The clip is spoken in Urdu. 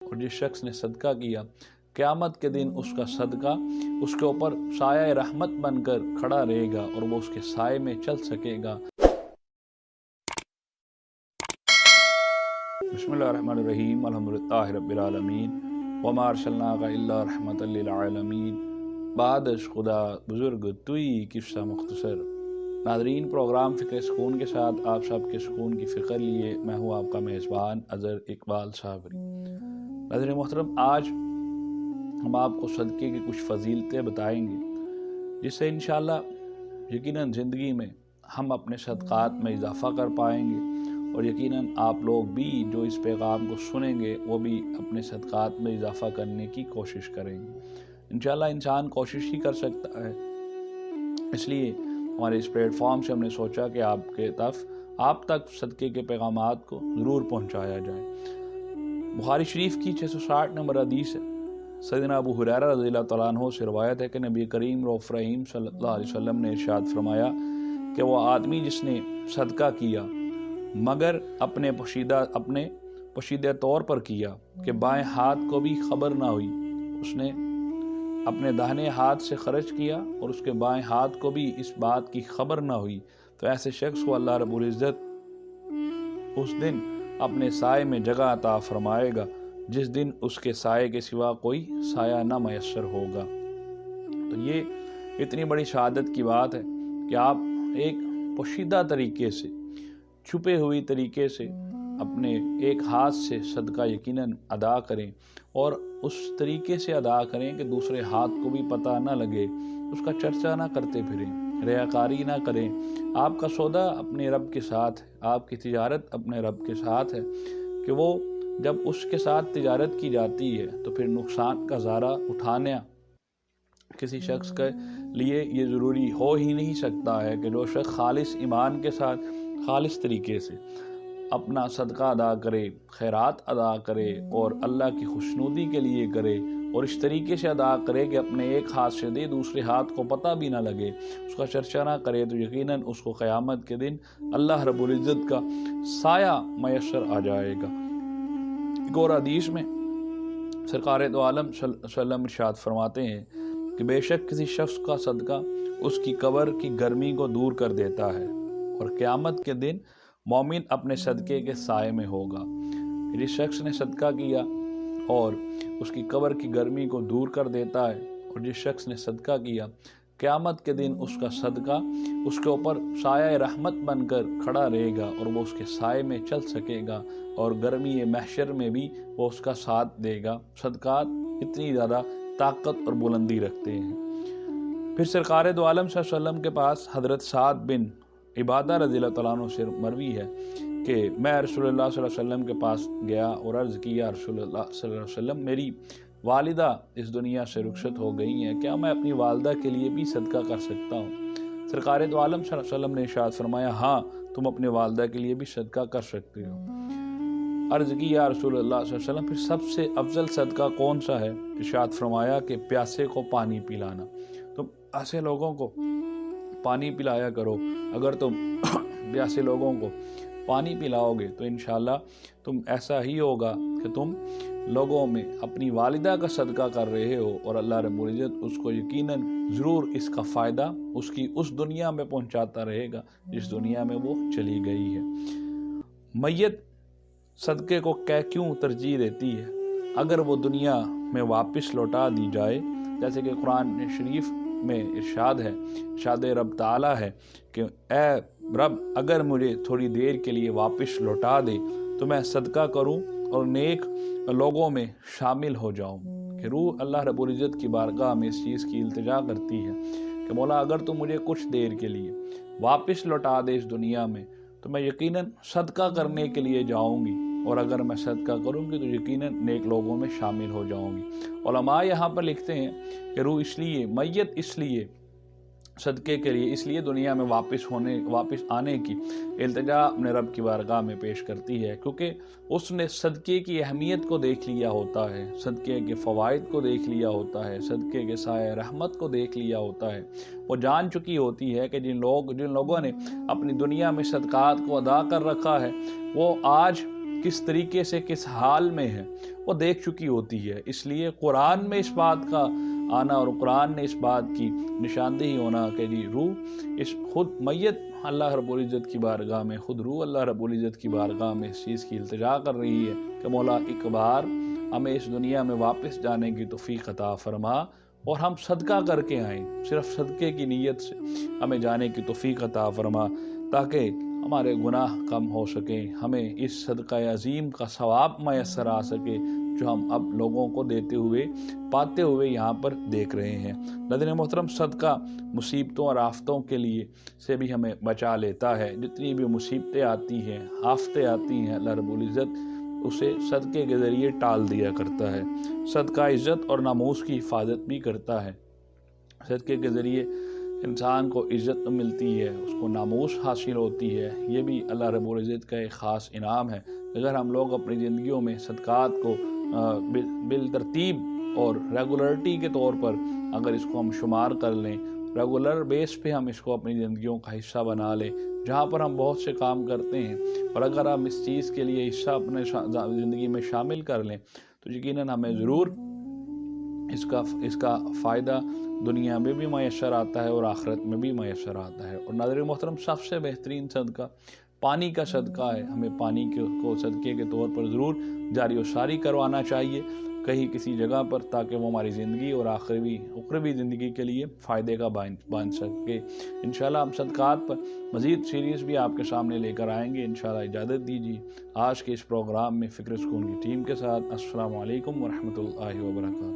اور جس شخص نے صدقہ کیا قیامت کے دن اس کا صدقہ اس کے اوپر سایہ رحمت بن کر کھڑا رہے گا اور وہ اس کے سائے میں چل سکے گا۔ بسم اللہ الرحمن الرحیم، الحمدللہ رب العالمین، وما ارسلناک الا رحمۃ للعالمین۔ بعدش خدا بزرگ توئی قصہ مختصر۔ ناظرین، پروگرام فکر سکون کے ساتھ آپ سب کے سکون کی فکر لیے میں ہوں آپ کا میزبان اظہر اقبال صابری۔ ناظرین محترم، آج ہم آپ کو صدقے کی کچھ فضیلتیں بتائیں گے جس سے انشاءاللہ یقیناً زندگی میں ہم اپنے صدقات میں اضافہ کر پائیں گے، اور یقیناً آپ لوگ بھی جو اس پیغام کو سنیں گے وہ بھی اپنے صدقات میں اضافہ کرنے کی کوشش کریں گے۔ انشاءاللہ انسان کوشش ہی کر سکتا ہے، اس لیے ہمارے اس پلیٹ فارم سے ہم نے سوچا کہ آپ تک صدقے کے پیغامات کو ضرور پہنچایا جائے۔ بخاری شریف کی 660 نمبر حدیث ہے۔ سیدنا ابو ہریرہ رضی اللہ تعالیٰ عنہ سے روایت ہے کہ نبی کریم رؤوف رحیم صلی اللہ علیہ وسلم نے ارشاد فرمایا کہ وہ آدمی جس نے صدقہ کیا مگر اپنے پوشیدہ طور پر کیا کہ بائیں ہاتھ کو بھی خبر نہ ہوئی، اس نے اپنے داہنے ہاتھ سے خرچ کیا اور اس کے بائیں ہاتھ کو بھی اس بات کی خبر نہ ہوئی، تو ایسے شخص کو اللہ رب العزت اس دن اپنے سائے میں جگہ عطا فرمائے گا جس دن اس کے سائے کے سوا کوئی سایہ نہ میسر ہوگا۔ تو یہ اتنی بڑی شہادت کی بات ہے کہ آپ ایک پوشیدہ طریقے سے، چھپے ہوئی طریقے سے اپنے ایک ہاتھ سے صدقہ یقیناً ادا کریں، اور اس طریقے سے ادا کریں کہ دوسرے ہاتھ کو بھی پتہ نہ لگے، اس کا چرچا نہ کرتے پھریں، ریاکاری نہ کریں۔ آپ کا سودا اپنے رب کے ساتھ ہے، آپ کی تجارت اپنے رب کے ساتھ ہے کہ وہ جب اس کے ساتھ تجارت کی جاتی ہے تو پھر نقصان کا زارہ اٹھانا کسی شخص کے لیے یہ ضروری ہو ہی نہیں سکتا ہے کہ جو شخص خالص ایمان کے ساتھ خالص طریقے سے اپنا صدقہ ادا کرے، خیرات ادا کرے اور اللہ کی خوشنودی کے لیے کرے، اور اس طریقے سے ادا کرے کہ اپنے ایک ہاتھ سے دے دوسرے ہاتھ کو پتہ بھی نہ لگے، اس کا چرچا نہ کرے، تو یقیناً اس کو قیامت کے دن اللہ رب العزت کا سایہ میسر آ جائے گا۔ ایک اور حدیث میں سرکار دو عالم صلی اللہ علیہ وسلم ارشاد فرماتے ہیں کہ بے شک کسی شخص کا صدقہ اس کی قبر کی گرمی کو دور کر دیتا ہے، اور قیامت کے دن مومن اپنے صدقے کے سائے میں ہوگا۔ جس شخص نے صدقہ کیا اور اس کی قبر کی گرمی کو دور کر دیتا ہے، اور جس شخص نے صدقہ کیا قیامت کے دن اس کا صدقہ اس کے اوپر سایہ رحمت بن کر کھڑا رہے گا اور وہ اس کے سائے میں چل سکے گا، اور گرمی محشر میں بھی وہ اس کا ساتھ دے گا۔ صدقات اتنی زیادہ طاقت اور بلندی رکھتے ہیں۔ پھر سرکار دو عالم صلی اللہ علیہ وسلم کے پاس حضرت سعد بن عبادہ رضی اللہ تعالیٰ عنہ سے مروی ہے کہ میں رسول اللہ صلی اللہ علیہ وسلم کے پاس گیا اور عرض کیا، رسول اللہ صلی اللہ علیہ وسلم، میری والدہ اس دنیا سے رخصت ہو گئی ہیں، کیا میں اپنی والدہ کے لیے بھی صدقہ کر سکتا ہوں؟ سرکار دو عالم صلی اللہ علیہ وسلم نے ارشاد فرمایا، ہاں تم اپنے والدہ کے لیے بھی صدقہ کر سکتے ہو۔ عرض کی، یا رسول اللہ صلی اللہ علیہ وسلم، پھر سب سے افضل صدقہ کون سا ہے؟ ارشاد فرمایا کہ پیاسے کو پانی پلانا، تم ایسے لوگوں کو پانی پلایا کرو۔ اگر تم پیاسے لوگوں کو پانی پلاؤ گے تو انشاءاللہ تم ایسا ہی ہوگا کہ تم لوگوں میں اپنی والدہ کا صدقہ کر رہے ہو، اور اللہ رب العزت اس کو یقیناً ضرور اس کا فائدہ اس کی اس دنیا میں پہنچاتا رہے گا جس دنیا میں وہ چلی گئی ہے۔ میت صدقے کو کیوں ترجیح دیتی ہے؟ اگر وہ دنیا میں واپس لوٹا دی جائے، جیسے کہ قرآن شریف میں ارشاد ہے، ارشاد رب تعالیٰ ہے کہ اے رب اگر مجھے تھوڑی دیر کے لیے واپس لوٹا دے تو میں صدقہ کروں اور نیک لوگوں میں شامل ہو جاؤں، کہ روح اللہ رب العزت کی بارگاہ میں اس چیز کی التجا کرتی ہے کہ مولا اگر تو مجھے کچھ دیر کے لیے واپس لوٹا دے اس دنیا میں تو میں یقیناً صدقہ کرنے کے لیے جاؤں گی، اور اگر میں صدقہ کروں گی تو یقیناً نیک لوگوں میں شامل ہو جاؤں گی۔ علماء یہاں پر لکھتے ہیں کہ روح میت اس لیے صدقے کے لیے اس لیے دنیا میں واپس آنے کی التجا اپنے رب کی بارگاہ میں پیش کرتی ہے، کیونکہ اس نے صدقے کی اہمیت کو دیکھ لیا ہوتا ہے، صدقے کے فوائد کو دیکھ لیا ہوتا ہے، صدقے کے سایہ رحمت کو دیکھ لیا ہوتا ہے۔ وہ جان چکی ہوتی ہے کہ جن لوگوں نے اپنی دنیا میں صدقات کو ادا کر رکھا ہے وہ آج کس طریقے سے کس حال میں ہے وہ دیکھ چکی ہوتی ہے۔ اس لیے قرآن میں اس بات کا آنا اور قرآن نے اس بات کی نشاندہی ہونا کہ جی روح اس خود میت اللہ رب العزت کی بارگاہ میں، خود روح اللہ رب العزت کی بارگاہ میں اس چیز کی التجا کر رہی ہے کہ مولا ایک بار ہمیں اس دنیا میں واپس جانے کی توفیق عطا فرما اور ہم صدقہ کر کے آئیں، صرف صدقے کی نیت سے ہمیں جانے کی توفیق عطا فرما تاکہ ہمارے گناہ کم ہو سکیں، ہمیں اس صدقہ عظیم کا ثواب میسر آ سکے جو ہم اب لوگوں کو دیتے ہوئے پاتے ہوئے یہاں پر دیکھ رہے ہیں۔ ناظرین محترم، صدقہ مصیبتوں اور آفتوں کے لیے سے بھی ہمیں بچا لیتا ہے۔ جتنی بھی مصیبتیں آتی ہیں، آفتیں آتی ہیں، اللہ رب العزت اسے صدقے کے ذریعے ٹال دیا کرتا ہے۔ صدقہ عزت اور ناموس کی حفاظت بھی کرتا ہے۔ صدقے کے ذریعے انسان کو عزت ملتی ہے، اس کو ناموس حاصل ہوتی ہے، یہ بھی اللہ رب العزت کا ایک خاص انعام ہے۔ اگر ہم لوگ اپنی زندگیوں میں صدقات کو بالترتیب اور ریگولرٹی کے طور پر اگر اس کو ہم شمار کر لیں، ریگولر بیس پہ ہم اس کو اپنی زندگیوں کا حصہ بنا لیں، جہاں پر ہم بہت سے کام کرتے ہیں، اور اگر ہم اس چیز کے لیے حصہ اپنے زندگی میں شامل کر لیں تو یقیناً ہمیں ضرور اس کا فائدہ دنیا میں بھی میسر آتا ہے اور آخرت میں بھی میسر آتا ہے۔ اور ناظرین محترم، سب سے بہترین صدقہ پانی کا صدقہ ہے۔ ہمیں پانی کو صدقے کے طور پر ضرور جاری و ساری کروانا چاہیے کہیں کسی جگہ پر، تاکہ وہ ہماری زندگی اور اخروی زندگی کے لیے فائدے کا بن سکے۔ انشاءاللہ ہم صدقات پر مزید سیریز بھی آپ کے سامنے لے کر آئیں گے۔ انشاءاللہ اجازت دیجیے آج کے اس پروگرام میں فکر سکون کی ٹیم کے ساتھ۔ السلام علیکم ورحمۃ اللہ وبرکاتہ۔